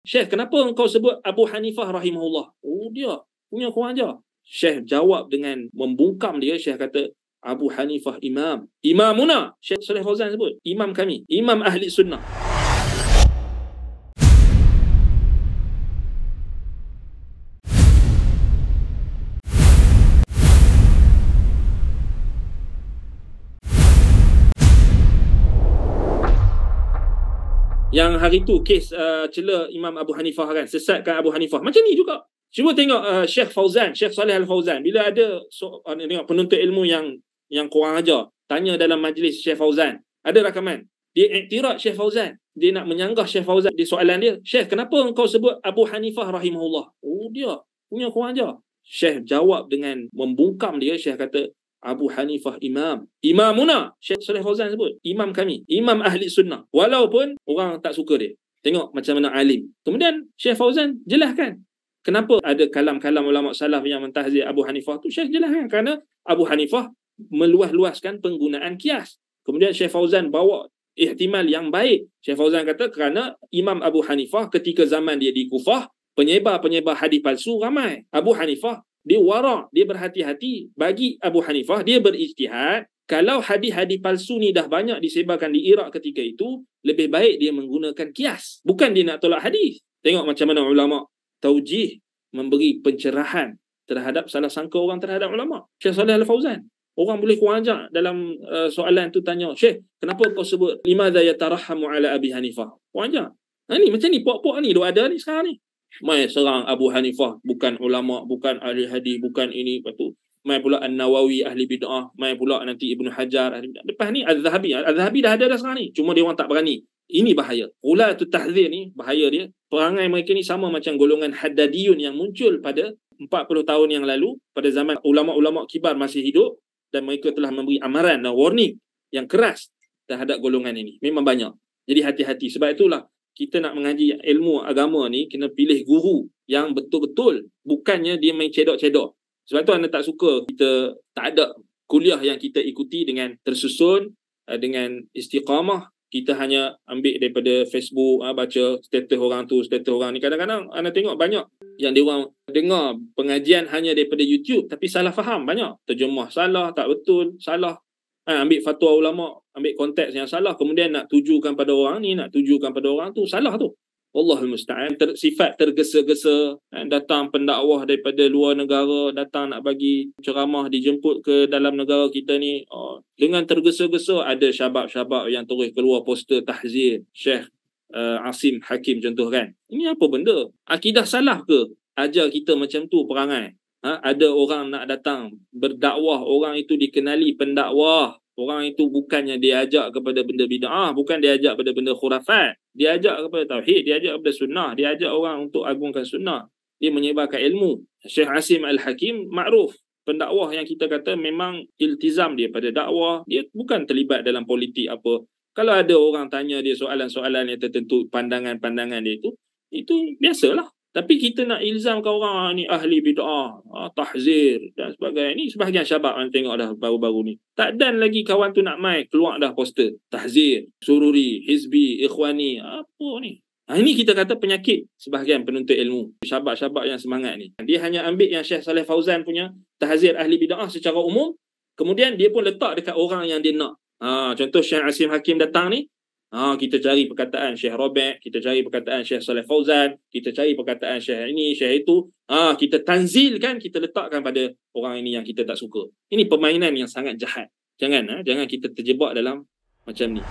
Syekh, kenapa engkau sebut Abu Hanifah rahimahullah? Oh, dia punya kurang ajar. Syekh jawab dengan membungkam dia. Syekh kata, Abu Hanifah imam. Imamuna. Syekh Saleh Fauzan sebut. Imam kami. Imam ahli sunnah. Yang hari tu kes cela Imam Abu Hanifah kan, sesatkan Abu Hanifah. Macam ni juga. Cuba tengok Syekh Fauzan, Syekh Saleh Al-Fauzan, bila ada tengok penuntut ilmu yang kurang ajar, tanya dalam majlis Syekh Fauzan, ada rakaman. Dia iktiraf Syekh Fauzan. Dia nak menyanggah Syekh Fauzan di soalan dia. Syekh, kenapa engkau sebut Abu Hanifah rahimahullah? Oh, dia punya kurang ajar. Syekh jawab dengan membungkam dia. Syekh kata, Abu Hanifah imam. Imamuna. Syekh Saleh Fauzan sebut. Imam kami. Imam ahli sunnah. Walaupun orang tak suka dia. Tengok macam mana alim. Kemudian Syekh Fauzan jelaskan. Kenapa ada kalam-kalam ulama salaf yang mentahzir Abu Hanifah tu? Syekh jelaskan. Kerana Abu Hanifah meluas-luaskan penggunaan kias. Kemudian Syekh Fauzan bawa ihtimal yang baik. Syekh Fauzan kata kerana Imam Abu Hanifah ketika zaman dia di Kufah, penyebar-penyebar hadis palsu ramai. Abu Hanifah dia wara', dia berhati-hati. Bagi Abu Hanifah, dia berijtihad. Kalau hadis-hadis palsu ni dah banyak disebarkan di Iraq ketika itu, lebih baik dia menggunakan kias. Bukan dia nak tolak hadis. Tengok macam mana ulama' taujih memberi pencerahan terhadap salah sangka orang terhadap ulama'. Syekh Saleh Al-Fauzan. Orang boleh kurang ajar dalam soalan tu tanya, Syekh, kenapa kau sebut limadha yatarahhamu ala Abi Hanifah? Kurang ajar. Ni macam ni, puak-puak ni, ada ni sekarang ni. Mai serang Abu Hanifah, bukan ulama, bukan ahli hadis, bukan ini, lepas tu mai pula An-Nawawi ahli bid'ah, mai pula nanti Ibnu Hajar ahli bid'ah. Lepas ni Az-Zahabi dah ada dah sekarang ni, cuma dia orang tak berani. Ini bahaya. Ulatul tahzir ni bahaya dia. Perangai mereka ni sama macam golongan Haddadiyun yang muncul pada 40 tahun yang lalu, pada zaman ulama-ulama kibar masih hidup, dan mereka telah memberi amaran dan warning yang keras terhadap golongan ini. Memang banyak. Jadi hati-hati. Sebab itulah kita nak mengaji ilmu agama ni, kena pilih guru yang betul-betul, bukannya dia main cedok-cedok. Sebab tu anda tak suka kita tak ada kuliah yang kita ikuti dengan tersusun, dengan istiqamah. Kita hanya ambil daripada Facebook, baca status orang tu, status orang ni. Kadang-kadang anda tengok banyak yang dia orang dengar pengajian hanya daripada YouTube, tapi salah faham banyak. Terjemah salah, tak betul, salah. Ambil fatwa ulama', ambil konteks yang salah, kemudian nak tujukan pada orang ni, nak tujukan pada orang tu, salah tu. Wallahul musta'an. Sifat tergesa-gesa, datang pendakwah daripada luar negara, datang nak bagi ceramah, dijemput ke dalam negara kita ni, dengan tergesa-gesa. Ada syabab-syabab yang terus keluar poster tahzir Syekh Asim Hakim contoh kan. Ini apa benda? Akidah salah ke ajar kita macam tu perangai? Ada orang nak datang berdakwah, orang itu dikenali pendakwah, orang itu bukannya dia ajak kepada benda bid'ah, bukan dia ajak kepada benda khurafat, dia ajak kepada tauhid, dia ajak kepada sunnah, dia ajak orang untuk agungkan sunnah, dia menyebarkan ilmu. Syekh Asim Al-Hakim makruf pendakwah yang kita kata memang iltizam dia pada dakwah, dia bukan terlibat dalam politik apa. Kalau ada orang tanya dia soalan-soalan yang tertentu, pandangan-pandangan dia itu biasalah. Tapi kita nak ilzamkan orang ni ahli bid'ah, tahzir dan sebagainya. Ni sebahagian syabab yang tengok dah baru-baru ni. Tak dan lagi kawan tu nak mai keluar dah poster tahzir, sururi, hizbi, ikhwani, apa ni? Ini kita kata penyakit sebahagian penuntut ilmu. Syabab-syabab yang semangat ni. Dia hanya ambil yang Syekh Saleh Fauzan punya tahzir ahli bid'ah secara umum, kemudian dia pun letak dekat orang yang dia nak. Contoh Syekh Asim Hakim datang ni, kita cari perkataan Syekh Rabi', kita cari perkataan Syekh Saleh Fauzan, kita cari perkataan Syekh ini, Syekh itu, kita tanzilkan, kita letakkan pada orang ini yang kita tak suka. Ini permainan yang sangat jahat. Jangan kita terjebak dalam macam ni.